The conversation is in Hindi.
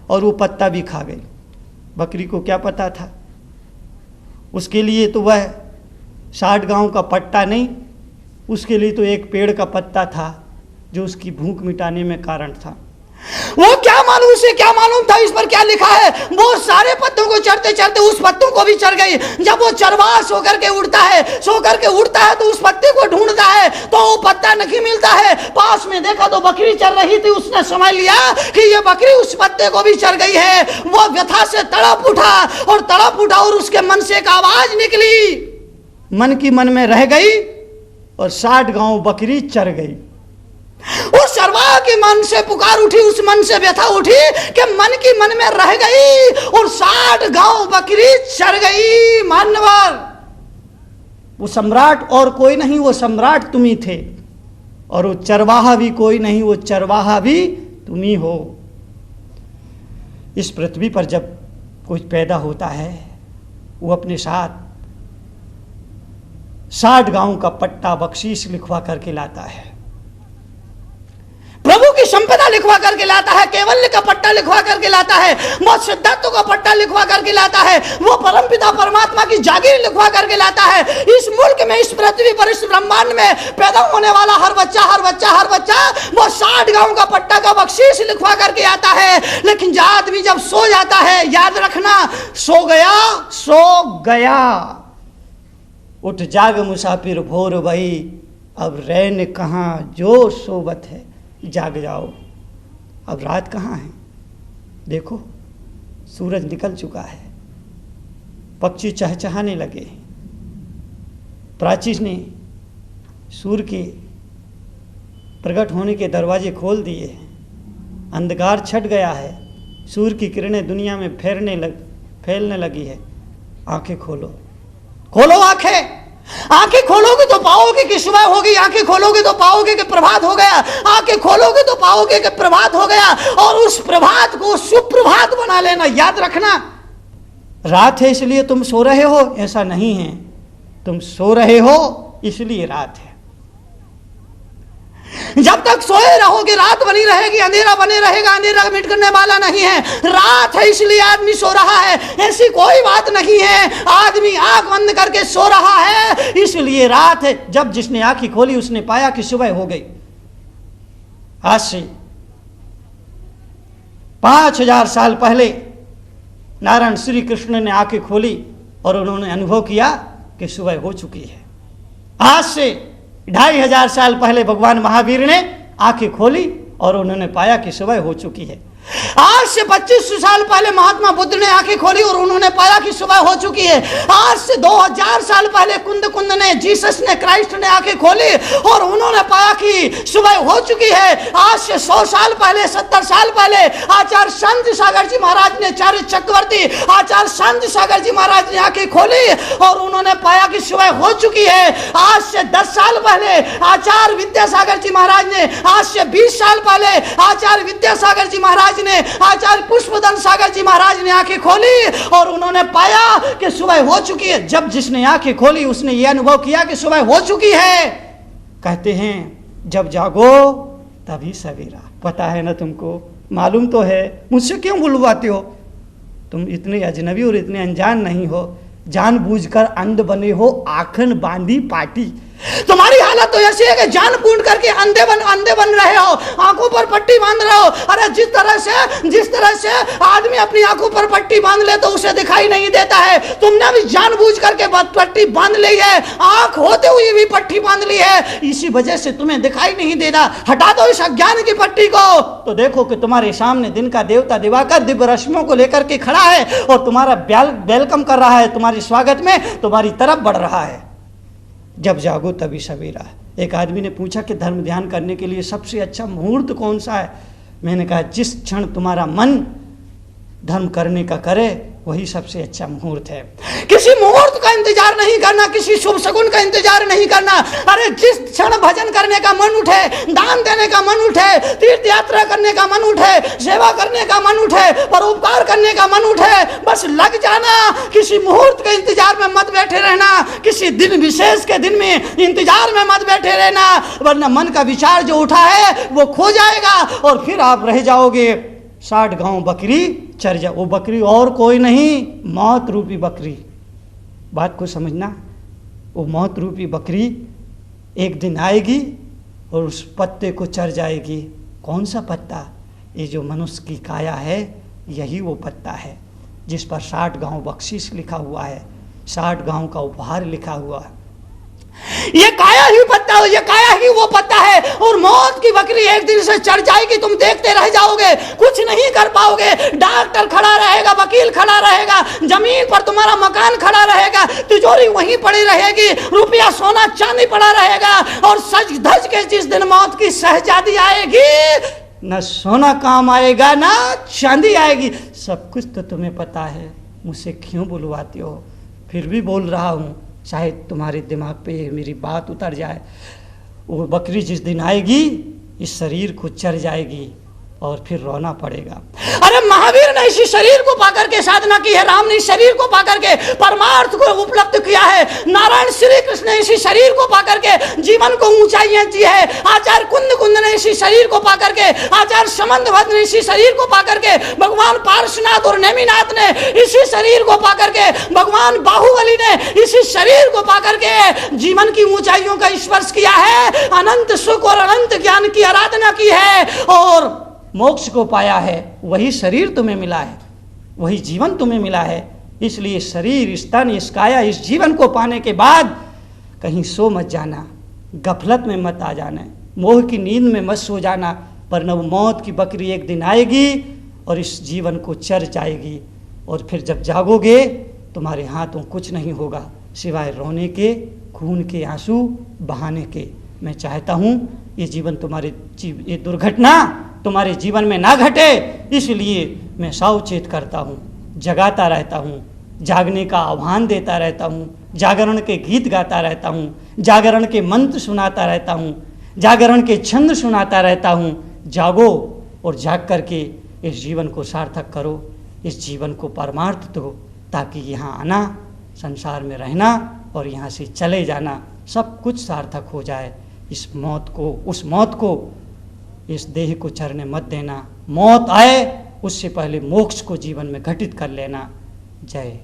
और वो पत्ता भी खा गई। बकरी को क्या पता था, उसके लिए तो वह 60 गांव का पट्टा नहीं, उसके लिए तो एक पेड़ का पत्ता था जो उसकी भूख मिटाने में कारण था। वो क्या मालूम, उसे क्या मालूम था इस पर क्या लिखा है। वो सारे पत्तों को चढ़ते चढ़ते उस पत्तों को भी चढ़ गई। जब वो चरवाहा सो करके उड़ता है तो उस पत्ते को ढूंढता है तो वो पत्ता नहीं मिलता है। पास में देखा तो बकरी चल रही थी, उसने समझ लिया कि ये बकरी उस पत्ते को भी चढ़ गई है। वो व्यथा से तड़प उठा और उसके मन से एक आवाज निकली, मन की मन में रह गई और 60 गांव बकरी चढ़ गई। उस चरवाहा के मन से पुकार उठी, उस मन से व्यथा उठी कि मन की मन में रह गई और 60 गांव बकरी चढ़ गई। मान्यवर, वो सम्राट और कोई नहीं, वो सम्राट तुम ही थे, और वो चरवाहा भी कोई नहीं, वो चरवाहा भी तुम ही हो। इस पृथ्वी पर जब कोई पैदा होता है वो अपने साथ 60 गांव का पट्टा बख्शीश लिखवा करके लाता है, प्रभु की संपदा लिखवा करके लाता है, केवल्य का पट्टा लिखवा करके लाता है, वो सिद्धार्थों का पट्टा लिखवा करके लाता है, वो परमपिता परमात्मा की जागीर लिखवा करके लाता है। इस मुल्क में, इस पृथ्वी पर, इस ब्रह्मांड में पैदा होने वाला हर बच्चा वो 60 गांव का पट्टा का बख्शीश लिखवा करके आता है। लेकिन जो आदमी जब सो जाता है, याद रखना, सो गया, उठ जाग मुसाफिर भोर भई, अब रैन कहाँ जो सोबत है, जाग जाओ, अब रात कहाँ है। देखो सूरज निकल चुका है, पक्षी चहचहाने लगे, प्राची ने सूर्य के प्रकट होने के दरवाजे खोल दिए, अंधकार छट गया है, सूर्य की किरणें दुनिया में फैलने लगी है। आंखें खोलो आंखें खोलोगे तो पाओगे कि सुबह होगी, आंखें खोलोगे तो पाओगे कि प्रभात हो गया, आंखें खोलोगे तो पाओगे कि प्रभात हो गया, और उस प्रभात को सुप्रभात बना लेना। याद रखना, रात है इसलिए तुम सो रहे हो, ऐसा नहीं है, तुम सो रहे हो इसलिए रात है। जब तक सोए रहोगे रात बनी रहेगी, अंधेरा बने रहेगा, अंधेरा मिटने वाला नहीं है। रात है इसलिए आदमी सो रहा है, ऐसी कोई बात नहीं है। आदमी आंख बंद करके सो रहा है इसलिए रात है। जब जिसने आंखें खोली उसने पाया कि सुबह हो गई। आज से 5000 साल पहले नारायण श्री कृष्ण ने आंखें खोली और उन्होंने अनुभव किया कि सुबह हो चुकी है। आज से 2500 साल पहले भगवान महावीर ने आंखें खोली और उन्होंने पाया कि सुबह हो चुकी है। आज से 2500 साल पहले महात्मा बुद्ध ने आंखें खोली और उन्होंने पाया कि सुबह हो चुकी है। आज से 2000 साल पहले कुंद ने, जीसस ने, क्राइस्ट ने आंखें खोली और उन्होंने पाया कि सुबह हो चुकी है। आज से 100 साल पहले, 70 साल पहले आचार्य शांति सागर जी महाराज ने, आचार्य चक्रवर्ती आचार्य शांति सागर जी महाराज ने आंखें खोली और उन्होंने पाया कि सुबह हो चुकी है। आज से 10 साल पहले आचार्य विद्यासागर जी महाराज ने, आज से 20 साल पहले आचार्य विद्यासागर जी महाराज ने, आचार्य पुष्पदन सागर जी महाराज ने आंखें खोली और उन्होंने पाया कि सुबह हो चुकी है। जब जिसने आंखें खोली उसने यह अनुभव किया कि सुबह हो चुकी है। कहते हैं जब जागो तभी सवेरा। पता है ना तुमको, मालूम तो है, मुझसे क्यों बुलवाते हो? तुम इतने अजनबी और इतने अनजान नहीं हो, जानबूझकर अंध बने हो, आंखन बांधी पाटी। तुम्हारी हालत तो ऐसी है कि जानबूझ करके अंधे बन रहे हो, आंखों पर पट्टी बांध रहे हो। अरे जिस तरह से आदमी अपनी आंखों पर पट्टी बांध ले तो उसे दिखाई नहीं देता है, तुमने भी जानबूझ करके पट्टी बांध ली है, आंख होते हुए भी पट्टी बांध ली है, इसी वजह से तुम्हें दिखाई नहीं देता। हटा दो इस अज्ञान की पट्टी को, तो देखो कि तुम्हारे सामने दिन का देवता दिवाकर दिव्य रश्मियों को लेकर के खड़ा है और तुम्हारा वेलकम कर रहा है, तुम्हारे स्वागत में तुम्हारी तरफ बढ़ रहा है। जब जागो तभी सवेरा। एक आदमी ने पूछा कि धर्म ध्यान करने के लिए सबसे अच्छा मुहूर्त कौन सा है? मैंने कहा जिस क्षण तुम्हारा मन धर्म करने का करे वही सबसे अच्छा मुहूर्त है। किसी मुहूर्त का इंतजार नहीं करना, किसी शुभ शगुन का इंतजार नहीं करना। अरे जिस क्षण भजन करने का मन उठे, दान देने का मन उठे, तीर्थ यात्रा करने का मन उठे, सेवा करने का मन उठे, परोपकार करने का मन उठे, बस लग जाना। किसी मुहूर्त के इंतजार में मत बैठे रहना, किसी दिन विशेष के दिन में इंतजार में मत बैठे रहना, वरना मन का विचार जो उठा है वो खो जाएगा और फिर आप रह जाओगे 60 गांव बकरी चर जा। वो बकरी और कोई नहीं, मौत रूपी बकरी। बात को समझना, वो मौत रूपी बकरी एक दिन आएगी और उस पत्ते को चर जाएगी। कौन सा पत्ता? ये जो मनुष्य की काया है, यही वो पत्ता है जिस पर 60 गांव बख्शीश लिखा हुआ है, 60 गांव का उपहार लिखा हुआ है। ये काया ही पत्ता, ये काया ही वो पत्ता है। और मौत की बकरी एक दिन से चढ़ जाएगी, तुम देखते रह जाओगे, कुछ नहीं कर पाओगे। डॉक्टर खड़ा रहेगा, वकील खड़ा रहेगा, जमीन पर तुम्हारा मकान खड़ा रहेगा, तिजोरी वहीं पड़ी रहेगी, रुपया सोना चांदी पड़ा रहेगा। और सज धज के जिस दिन मौत की शहजादी आएगी, न सोना काम आएगा ना चांदी आएगी। सब कुछ तो तुम्हें पता है, मुझसे क्यों बुलवाती हो? फिर भी बोल रहा हूँ, शायद तुम्हारे दिमाग पे मेरी बात उतर जाए। वो बकरी जिस दिन आएगी, इस शरीर को चर जाएगी और फिर रोना पड़ेगा। अरे महावीर ने इसी शरीर को पाकर के साधना की है, राम ने इस शरीर को पाकर के परमार्थ को उपलब्ध किया है, नारायण श्री कृष्ण ने इसी शरीर को पाकर के जीवन को ऊंचाइयां दी है, आचार्य कुंद ने इसी शरीर को पाकर के, आचार्य समंतभद्र ने इसी शरीर को पाकर के, भगवान पार्श्वनाथ और नेमिनाथ ने इसी शरीर को पाकर के, भगवान बाहुबली ने इसी शरीर को पाकर के जीवन की ऊंचाइयों का स्पर्श किया है, अनंत सुख और अनंत ज्ञान की आराधना की है और मोक्ष को पाया है। वही शरीर तुम्हें मिला है, वही जीवन तुम्हें मिला है। इसलिए शरीर, इस तन, इस काया, इस जीवन को पाने के बाद कहीं सो मत जाना, गफलत में मत आ जाना, मोह की नींद में मत सो जाना, वरना वो मौत की बकरी एक दिन आएगी और इस जीवन को चर जाएगी। और फिर जब जागोगे, तुम्हारे हाथों कुछ नहीं होगा सिवाय रोने के, खून के आंसू बहाने के। मैं चाहता हूँ ये जीवन तुम्हारे ये दुर्घटना तुम्हारे जीवन में ना घटे, इसलिए मैं सावचेत करता हूँ, जगाता रहता हूँ, जागने का आह्वान देता रहता हूँ, जागरण के गीत गाता रहता हूँ, जागरण के मंत्र सुनाता रहता हूँ, जागरण के छंद सुनाता रहता हूँ। जागो और जाग करके इस जीवन को सार्थक करो, इस जीवन को परमार्थ दो, ताकि यहाँ आना, संसार में रहना और यहाँ से चले जाना सब कुछ सार्थक हो जाए। इस मौत को, उस मौत को, इस देह को चरने मत देना। मौत आए उससे पहले मोक्ष को जीवन में घटित कर लेना। जय